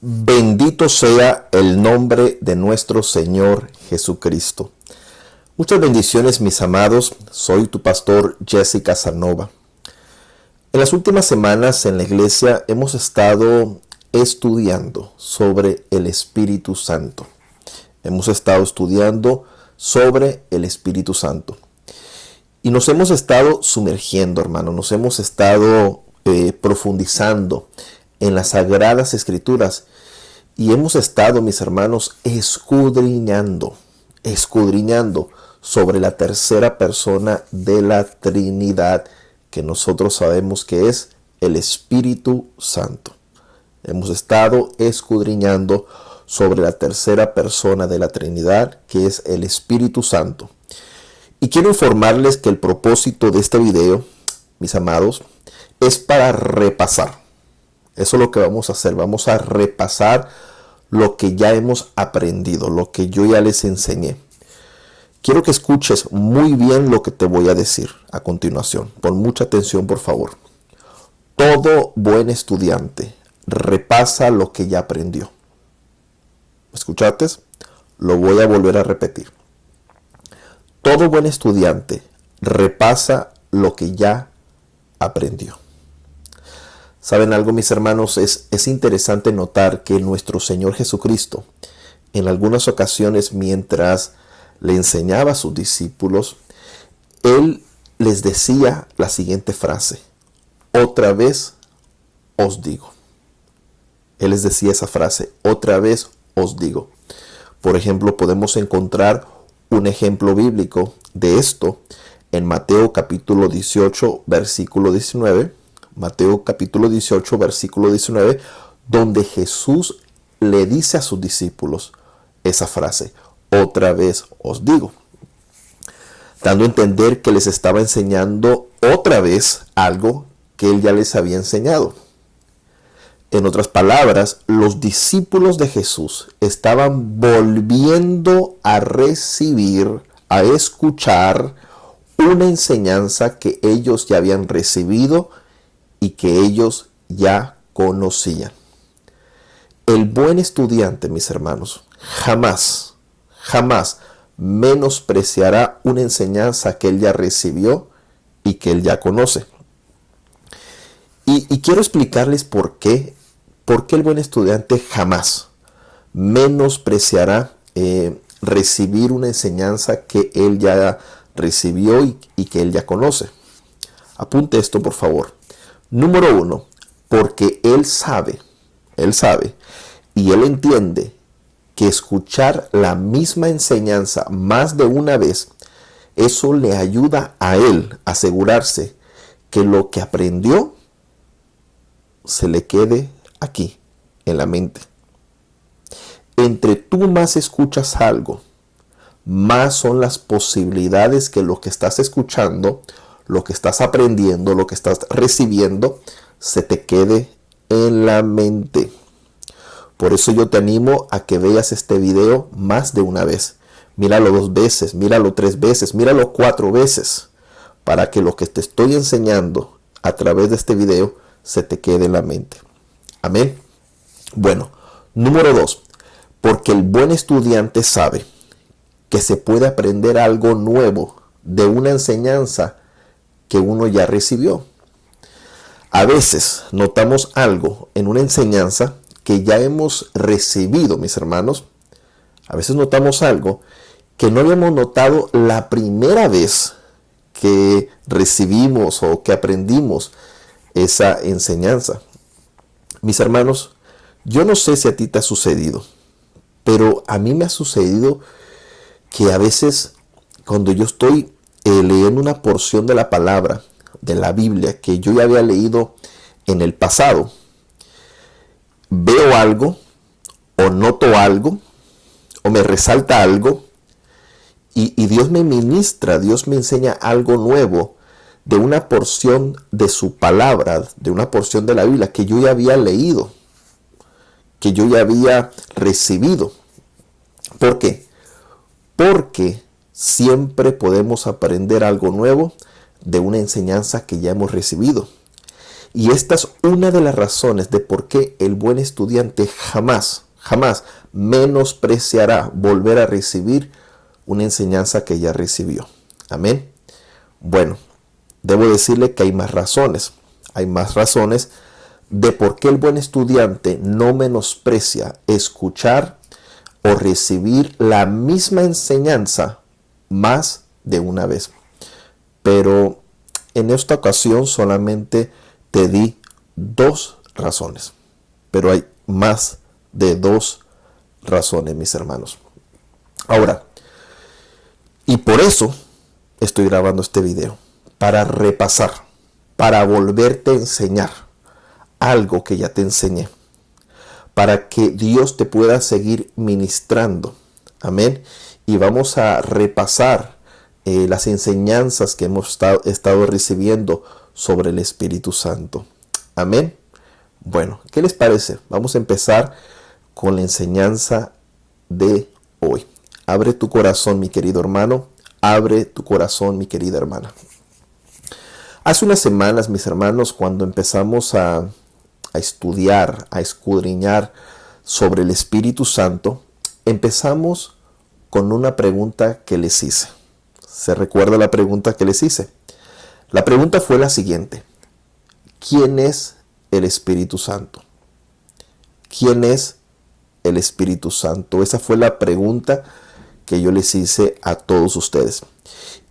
Bendito sea el nombre de nuestro Señor Jesucristo. Muchas bendiciones, mis amados. Soy tu pastor Jesse Casanova. En las últimas semanas en la iglesia hemos estado estudiando sobre el Espíritu Santo. Hemos estado estudiando sobre el Espíritu Santo. Y nos hemos estado sumergiendo, hermano. Nos hemos estado profundizando en las Sagradas Escrituras. Y hemos estado, mis hermanos, escudriñando sobre la tercera persona de la Trinidad, que nosotros sabemos que es el Espíritu Santo. Hemos estado escudriñando sobre la tercera persona de la Trinidad, que es el Espíritu Santo. Y quiero informarles que el propósito de este video, mis amados, es para repasar. Eso es lo que vamos a hacer. Vamos a repasar lo que ya hemos aprendido, lo que yo ya les enseñé. Quiero que escuches muy bien lo que te voy a decir a continuación. Pon mucha atención, por favor. Todo buen estudiante repasa lo que ya aprendió. ¿Me escuchaste? Lo voy a volver a repetir. Todo buen estudiante repasa lo que ya aprendió. ¿Saben algo, mis hermanos? Es interesante notar que nuestro Señor Jesucristo, en algunas ocasiones, mientras le enseñaba a sus discípulos, Él les decía la siguiente frase: otra vez os digo. Él les decía esa frase: otra vez os digo. Por ejemplo, podemos encontrar un ejemplo bíblico de esto en Mateo capítulo 18, versículo 19. Mateo capítulo 18, versículo 19, donde Jesús le dice a sus discípulos esa frase: otra vez os digo, dando a entender que les estaba enseñando otra vez algo que Él ya les había enseñado. En otras palabras, los discípulos de Jesús estaban volviendo a recibir, a escuchar una enseñanza que ellos ya habían recibido y que ellos ya conocían. El buen estudiante, mis hermanos, jamás menospreciará una enseñanza que él ya recibió y que él ya conoce. Y quiero explicarles por qué el buen estudiante jamás menospreciará recibir una enseñanza que él ya recibió y que él ya conoce. Apunte esto, por favor. Número 1, porque él sabe y él entiende que escuchar la misma enseñanza más de una vez, eso le ayuda a él a asegurarse que lo que aprendió se le quede aquí, en la mente. Entre tú más escuchas algo, más son las posibilidades que lo que estás escuchando, lo que estás aprendiendo, lo que estás recibiendo, se te quede en la mente. Por eso yo te animo a que veas este video más de una vez. Míralo 2 veces, míralo 3 veces, míralo 4 veces, para que lo que te estoy enseñando a través de este video se te quede en la mente. Amén. Bueno, número 2, porque el buen estudiante sabe que se puede aprender algo nuevo de una enseñanza que uno ya recibió. A veces notamos algo en una enseñanza que ya hemos recibido, mis hermanos. A veces notamos algo que no habíamos notado la primera vez que recibimos o que aprendimos esa enseñanza. Mis hermanos, yo no sé si a ti te ha sucedido, pero a mí me ha sucedido que a veces cuando yo estoy leyendo una porción de la palabra, de la Biblia, que yo ya había leído en el pasado, veo algo, o noto algo, o me resalta algo, y Dios me ministra, Dios me enseña algo nuevo de una porción de su palabra, de una porción de la Biblia que yo ya había leído, que yo ya había recibido. ¿Por qué? Porque siempre podemos aprender algo nuevo de una enseñanza que ya hemos recibido. Y esta es una de las razones de por qué el buen estudiante jamás menospreciará volver a recibir una enseñanza que ya recibió. Amén. Bueno, debo decirle que hay más razones. Hay más razones de por qué el buen estudiante no menosprecia escuchar o recibir la misma enseñanza más de una vez. Pero en esta ocasión solamente te di 2 razones. Pero hay más de 2 razones, mis hermanos. Ahora, y por eso estoy grabando este video, para repasar, para volverte a enseñar algo que ya te enseñé, para que Dios te pueda seguir ministrando. Amén. Y vamos a repasar las enseñanzas que hemos estado recibiendo sobre el Espíritu Santo. Amén. Bueno, ¿qué les parece? Vamos a empezar con la enseñanza de hoy. Abre tu corazón, mi querido hermano. Abre tu corazón, mi querida hermana. Hace unas semanas, mis hermanos, cuando empezamos a estudiar, a escudriñar sobre el Espíritu Santo, empezamos con una pregunta que les hice. ¿Se recuerda la pregunta que les hice? La pregunta fue la siguiente: ¿quién es el Espíritu Santo? ¿Quién es el Espíritu Santo? Esa fue la pregunta que yo les hice a todos ustedes.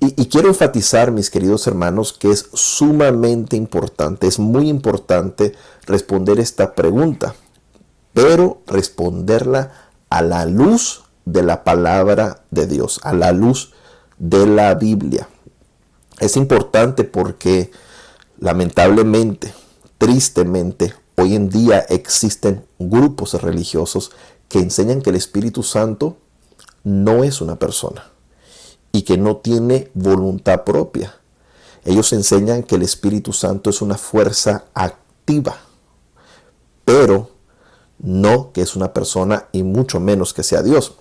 Y quiero enfatizar, mis queridos hermanos, que es sumamente importante, es muy importante responder esta pregunta, pero responderla a la luz de la palabra de Dios, a la luz de la Biblia. Es importante porque lamentablemente, tristemente, hoy en día existen grupos religiosos que enseñan que el Espíritu Santo no es una persona y que no tiene voluntad propia. Ellos enseñan que el Espíritu Santo es una fuerza activa, pero no que es una persona y mucho menos que sea Dios.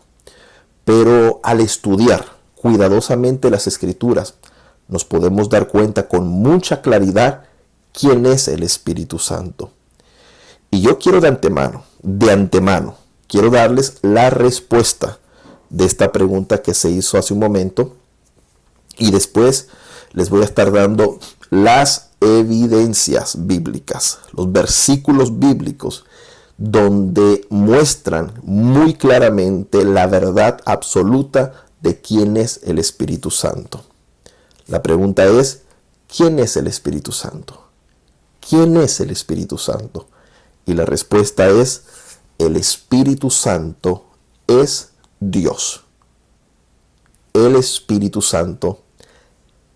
Pero al estudiar cuidadosamente las Escrituras, nos podemos dar cuenta con mucha claridad quién es el Espíritu Santo. Y yo quiero de antemano, quiero darles la respuesta de esta pregunta que se hizo hace un momento, y después les voy a estar dando las evidencias bíblicas, los versículos bíblicos donde muestran muy claramente la verdad absoluta de quién es el Espíritu Santo. La pregunta es: ¿quién es el Espíritu Santo? ¿Quién es el Espíritu Santo? Y la respuesta es: el Espíritu Santo es Dios. El Espíritu Santo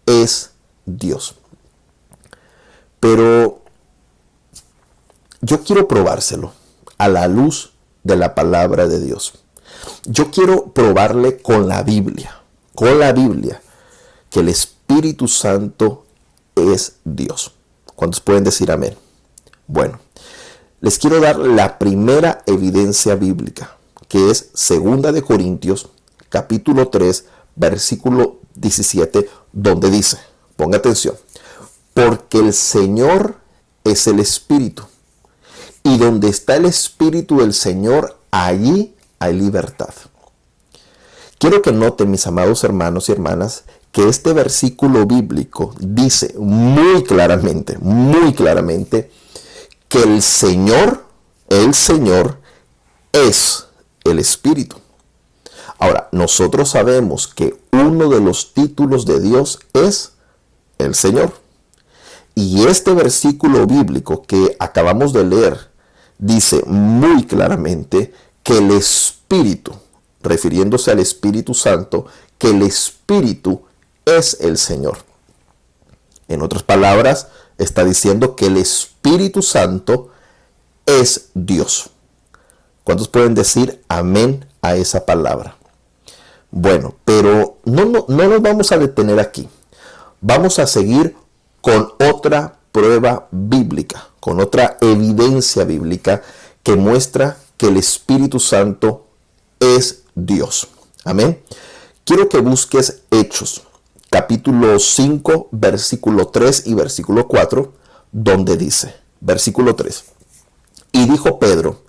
es Dios. Pero yo quiero probárselo a la luz de la palabra de Dios. Yo quiero probarle con la Biblia, que el Espíritu Santo es Dios. ¿Cuántos pueden decir amén? Bueno, les quiero dar la primera evidencia bíblica, que es 2 de Corintios, capítulo 3, versículo 17, donde dice, ponga atención: porque el Señor es el Espíritu, y donde está el Espíritu del Señor, allí hay libertad. Quiero que noten, mis amados hermanos y hermanas, que este versículo bíblico dice muy claramente, que el Señor es el Espíritu. Ahora, nosotros sabemos que uno de los títulos de Dios es el Señor. Y este versículo bíblico que acabamos de leer dice muy claramente que el Espíritu, refiriéndose al Espíritu Santo, que el Espíritu es el Señor. En otras palabras, está diciendo que el Espíritu Santo es Dios. ¿Cuántos pueden decir amén a esa palabra? Bueno, pero no nos vamos a detener aquí. Vamos a seguir con otra prueba bíblica, con otra evidencia bíblica que muestra que el Espíritu Santo es Dios. Amén. Quiero que busques Hechos, capítulo 5, versículo 3 y versículo 4, donde dice, versículo 3, y dijo Pedro,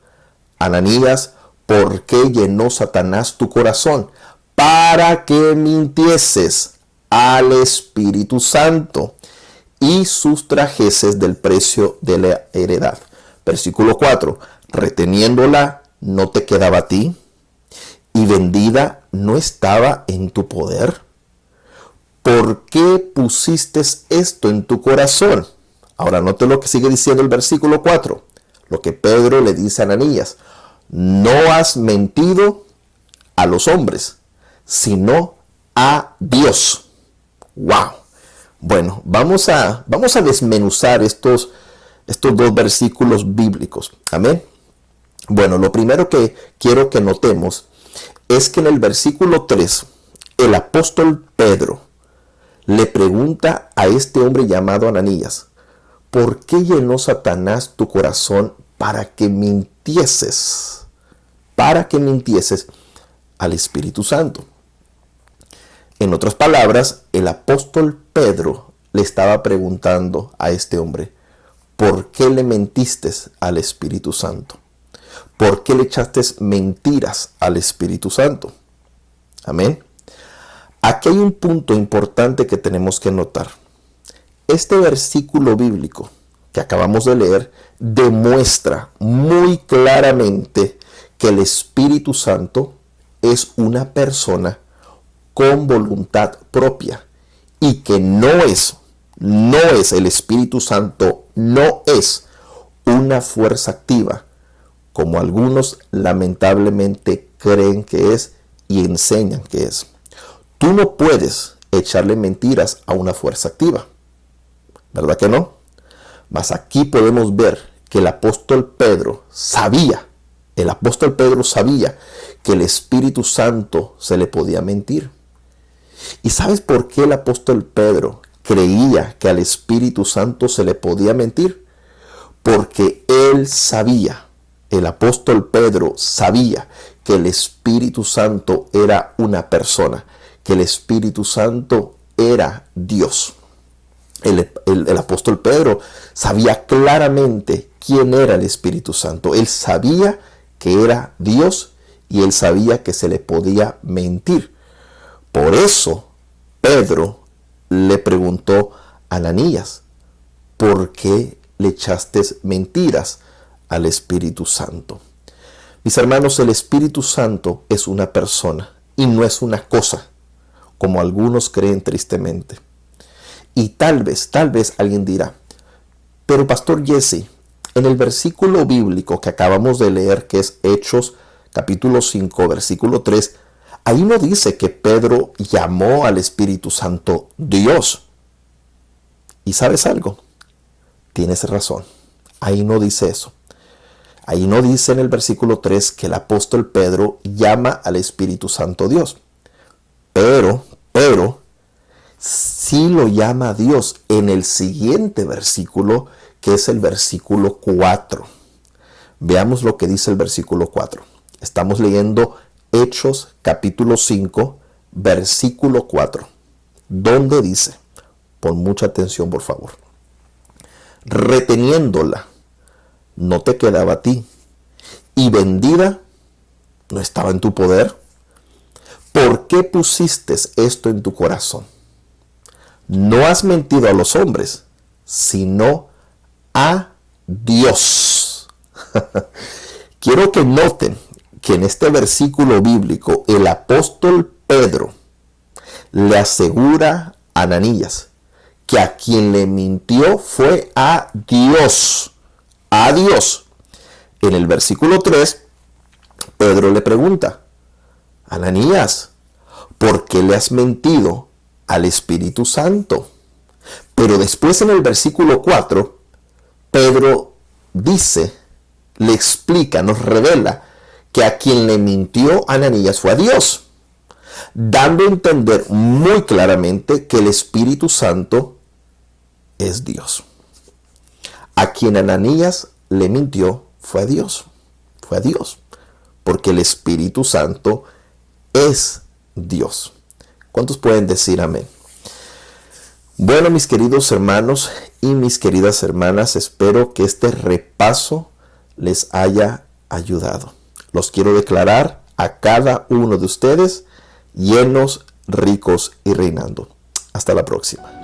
Ananías, ¿por qué llenó Satanás tu corazón? Para que mintieses al Espíritu Santo y sustrajeses del precio de la heredad. Versículo 4, reteniéndola no te quedaba a ti, y vendida no estaba en tu poder. ¿Por qué pusiste esto en tu corazón? Ahora note lo que sigue diciendo el versículo 4, lo que Pedro le dice a Ananías. No has mentido a los hombres, sino a Dios. ¡Wow! Bueno, vamos a desmenuzar estos dos versículos bíblicos. Amén. Bueno, lo primero que quiero que notemos es que en el versículo 3, el apóstol Pedro le pregunta a este hombre llamado Ananías, ¿por qué llenó Satanás tu corazón para que mintieses? Para que mintieses al Espíritu Santo. En otras palabras, el apóstol Pedro le estaba preguntando a este hombre, ¿por qué le mentiste al Espíritu Santo? ¿Por qué le echaste mentiras al Espíritu Santo? Amén. Aquí hay un punto importante que tenemos que notar. Este versículo bíblico que acabamos de leer demuestra muy claramente que el Espíritu Santo es una persona con voluntad propia y que no es el Espíritu Santo, no es una fuerza activa, como algunos lamentablemente creen que es y enseñan que es. Tú no puedes echarle mentiras a una fuerza activa, ¿verdad que no? Mas aquí podemos ver que el apóstol Pedro sabía que el Espíritu Santo se le podía mentir. ¿Y sabes por qué el apóstol Pedro creía que al Espíritu Santo se le podía mentir? Porque el apóstol Pedro sabía que el Espíritu Santo era una persona, que el Espíritu Santo era Dios. El apóstol Pedro sabía claramente quién era el Espíritu Santo. Él sabía que era Dios y él sabía que se le podía mentir. Por eso Pedro le preguntó a Ananías, ¿por qué le echaste mentiras al Espíritu Santo? Mis hermanos, el Espíritu Santo es una persona y no es una cosa, como algunos creen tristemente. Y tal vez alguien dirá, pero Pastor Jesse, en el versículo bíblico que acabamos de leer, que es Hechos capítulo 5, versículo 3, ahí no dice que Pedro llamó al Espíritu Santo Dios. ¿Y sabes algo? Tienes razón. Ahí no dice eso. Ahí no dice en el versículo 3 que el apóstol Pedro llama al Espíritu Santo Dios. Pero sí lo llama a Dios en el siguiente versículo, que es el versículo 4. Veamos lo que dice el versículo 4. Estamos leyendo Hechos capítulo 5, versículo 4, donde dice, pon mucha atención por favor, reteniéndola no te quedaba a ti, y vendida no estaba en tu poder. ¿Por qué pusiste esto en tu corazón? No has mentido a los hombres, sino a Dios. Quiero que noten que en este versículo bíblico el apóstol Pedro le asegura a Ananías que a quien le mintió fue a Dios. A Dios. En el versículo 3, Pedro le pregunta, Ananías, ¿por qué le has mentido al Espíritu Santo? Pero después en el versículo 4, Pedro dice, le explica, nos revela que a quien le mintió Ananías fue a Dios, dando a entender muy claramente que el Espíritu Santo es Dios. A quien Ananías le mintió fue a Dios, porque el Espíritu Santo es Dios. ¿Cuántos pueden decir amén? Bueno, mis queridos hermanos, y mis queridas hermanas, espero que este repaso les haya ayudado. Los quiero declarar a cada uno de ustedes llenos, ricos y reinando. Hasta la próxima.